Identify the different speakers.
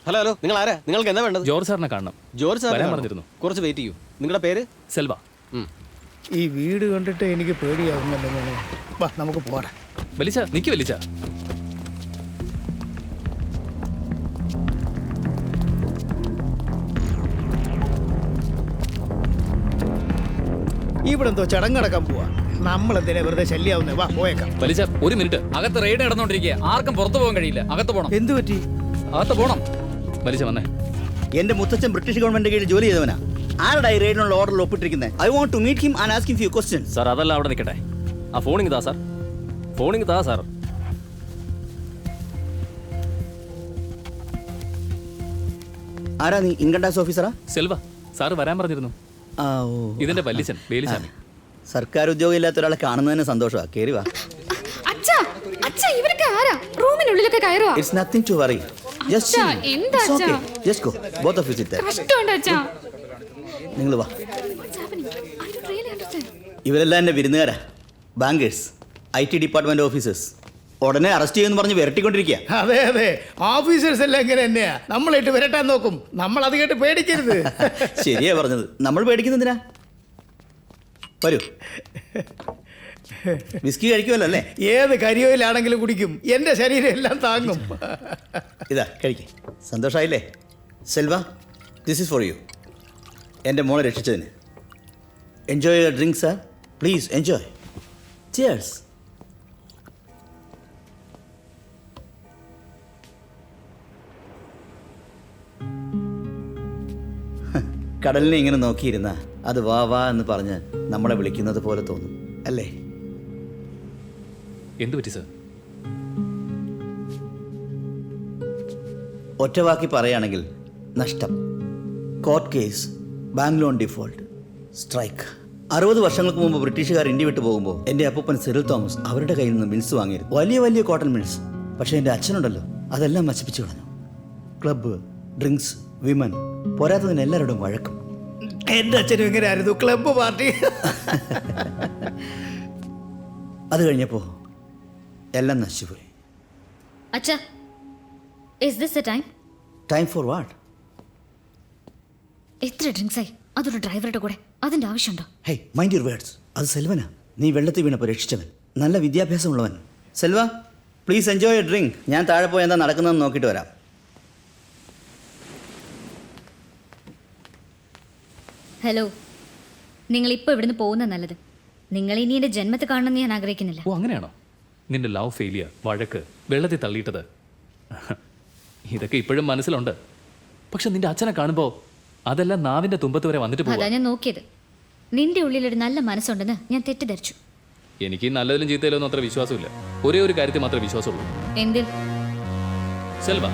Speaker 1: Hello hello, നിങ്ങൾ ആരാ? നിങ്ങൾക്ക് എന്താ വേണ്ടത്?
Speaker 2: ജോർജ് സാറിനെ കാണണം.
Speaker 1: ജോർജ് സാർ
Speaker 2: വരാൻ പറഞ്ഞിരുന്നു.
Speaker 1: കുറച്ച് വെയിറ്റ് ചെയ്യൂ. നിങ്ങളുടെ പേര്?
Speaker 2: സെൽവ.
Speaker 3: ഈ വീട് കണ്ടിട്ട് എനിക്ക് പേടിയാവുന്നല്ലോ മോനെ. വാ നമുക്ക് പോരാ.
Speaker 2: വലിച്ച നിക്ക് വലിച്ച.
Speaker 3: ഇവിടെ എന്തോ ചടങ്ങടക്കാൻ പോവാ. നമ്മളെന്തിനാ വെറുതെ ശല്യാവുന്നേ? വാ പോയേക്കാം.
Speaker 2: വലിച്ച ഒരു മിനിറ്റ്.
Speaker 4: അകത്ത് റെയ്ഡ് നടന്നുകൊണ്ടിരിക്കുക. ആർക്കും പുറത്തു പോകാൻ കഴിയില്ല. അകത്ത് പോകണം.
Speaker 3: എന്തു പറ്റി?
Speaker 4: അകത്ത് പോകണം.
Speaker 2: വലിച്ച വന്നേ.
Speaker 5: എന്റെ മുത്തച്ഛൻ ബ്രിട്ടീഷ് ഗവൺമെന്റ് കീഴിൽ ജോലി ചെയ്തവനാ. ആരുടെ ഈ റെയ്ഡിനുള്ള ഓർഡറിൽ ഒപ്പിട്ടിരിക്കുന്നത്? I want to meet him and ask him few questions.
Speaker 6: Sir അതല്ല, അവിടെ നിൽക്കട്ടെ. ആ ഫോണിങ് താ സാർ, ഫോണിങ് താ സാർ.
Speaker 5: ആരാ നീ? ഇൻകം ടാക്സ് ഓഫീസറാ?
Speaker 2: സെൽവ സാറ് വരാൻ പറഞ്ഞിരുന്നു.
Speaker 5: ആ ഓ.
Speaker 2: ഇതിന്റെ വല്യച്ഛൻ വേലുസ്വാമി.
Speaker 5: സർക്കാർ ഉദ്യോഗം ഇല്ലാത്ത ഒരാളെ കാണുന്നതിന് സന്തോഷമാ. കേറി വാ.
Speaker 7: അച്ഛാ, അച്ഛാ, ഇവരൊക്കെ ആരാ? റൂമിനുള്ളിലൊക്കെ കയറുവാ.
Speaker 5: It's nothing to worry. Just
Speaker 7: അച്ഛാ, എന്താ അച്ഛാ?
Speaker 5: Just go. Both of you sit there.
Speaker 7: കഷ്ടമുണ്ട് അച്ഛാ.
Speaker 5: നിങ്ങൾ വാ.
Speaker 7: What's happening? I don't really understand.
Speaker 5: ഇവരെല്ലാം എൻ്റെ വിരുന്നുകാരാ. Bankers, IT department officers. ഉടനെ അറസ്റ്റ് ചെയ്യുമെന്ന് പറഞ്ഞ് വിരട്ടിക്കൊണ്ടിരിക്കുക.
Speaker 3: അതെ അതെ, ഓഫീസേഴ്സ് എല്ലാം ഇങ്ങനെ തന്നെയാ. നമ്മളിട്ട് വരട്ടാൻ നോക്കും. നമ്മൾ അത് കേട്ട് പേടിക്കരുത്.
Speaker 5: ശരിയാ പറഞ്ഞത്. നമ്മൾ പേടിക്കുന്നതിനാ? വരൂ. വിസ്കി കഴിക്കുമല്ലോ അല്ലേ?
Speaker 3: ഏത് കരിയോയിലാണെങ്കിലും കുടിക്കും. എൻ്റെ ശരീരം എല്ലാം താങ്ങും.
Speaker 5: ഇതാ കഴിക്കേ. സന്തോഷമായില്ലേ? Selva, this is for you. എൻ്റെ മോളെ രക്ഷിച്ചതിന്. Enjoy your drink sir. Please enjoy. Cheers. കടലിനെ ഇങ്ങനെ നോക്കിയിരുന്ന അത് വാ വാ എന്ന് പറഞ്ഞ് നമ്മളെ വിളിക്കുന്നത് പോലെ തോന്നും അല്ലേ?
Speaker 2: എന്തു പറ്റി സാർ?
Speaker 5: ഒറ്റവാക്കി പറയുകയാണെങ്കിൽ നഷ്ടം. Court case, bank loan default, strike. 60 വർഷങ്ങൾക്ക് മുമ്പ് ബ്രിട്ടീഷുകാർ ഇന്ത്യ വിട്ടു പോകുമ്പോൾ എൻ്റെ അപ്പൂപ്പൻ സിറിൽ തോമസ് അവരുടെ കയ്യിൽ നിന്ന് മിൽസ് വാങ്ങിയിരുന്നു. വലിയ വലിയ കോട്ടൺ മിൽസ്. പക്ഷേ എൻ്റെ അച്ഛനുണ്ടല്ലോ, അതെല്ലാം നശിപ്പിച്ചു കളഞ്ഞു. ക്ലബ്ബ്, ഡ്രിങ്ക്സ്, വിമൻ, പോരാത്തതിന് എല്ലാവരോടും വഴക്കും.
Speaker 3: എൻ്റെ അച്ഛനും ഇങ്ങനെ ആയിരുന്നു. Club party.
Speaker 5: അത് കഴിഞ്ഞപ്പോൾ എല്ലാം നശിച്ചുപോയി.
Speaker 7: അച്ഛാ, is this the time?
Speaker 5: Time for what?
Speaker 7: എത്ര ഡ്രിങ്ക്സ് ആയി? അതൊരു ഡ്രൈവറുടെ കൂടെ. അതിന്റെ ആവശ്യമുണ്ടോ?
Speaker 5: Hey, mind your words. അത് സെൽവനാ. നീ വെള്ളത്തിൽ വീണപ്പോൾ രക്ഷിച്ചവൻ, നല്ല വിദ്യാഭ്യാസമുള്ളവൻ. Selva, please enjoy a drink. ഞാൻ താഴെ പോയി എന്താ നടക്കുന്നതെന്ന് നോക്കിയിട്ട് വരാം.
Speaker 7: ഹലോ, നിങ്ങൾ ഇപ്പോൾ ഇവിടുന്ന് പോകുന്ന നല്ലത്. നിങ്ങൾ ഇനി എൻ്റെ ജന്മത്തെ കാണണമെന്ന് ഞാൻ ആഗ്രഹിക്കുന്നില്ല.
Speaker 2: ഓ അങ്ങനെയാണോ? നിന്റെ ലവ് ഫെയിലിയർ, വഴക്ക്, വെള്ളത്തിൽ തള്ളിയിട്ടത്, ഇതൊക്കെ ഇപ്പോഴും മനസ്സിലുണ്ട്. പക്ഷെ നിന്റെ അച്ഛനെ കാണുമ്പോൾ അതെല്ലാം നാവിന്റെ തുമ്പത്ത് വരെ വന്നിട്ട്
Speaker 7: അതാ
Speaker 2: പോവാ.
Speaker 7: ഞാൻ നോക്കിയത്. നിന്റെ ഉള്ളിലൊരു നല്ല മനസ്സുണ്ടെന്ന് ഞാൻ തെറ്റിദ്ധരിച്ചു.
Speaker 2: എനിക്ക് നല്ലതിലും ചീത്തയിലും ഒന്നും അത്ര വിശ്വാസമില്ല. ഒരേ ഒരു കാര്യത്തിൽ മാത്രമേ വിശ്വാസമുള്ളൂ.
Speaker 7: എന്തിൽ?
Speaker 2: സെൽവ.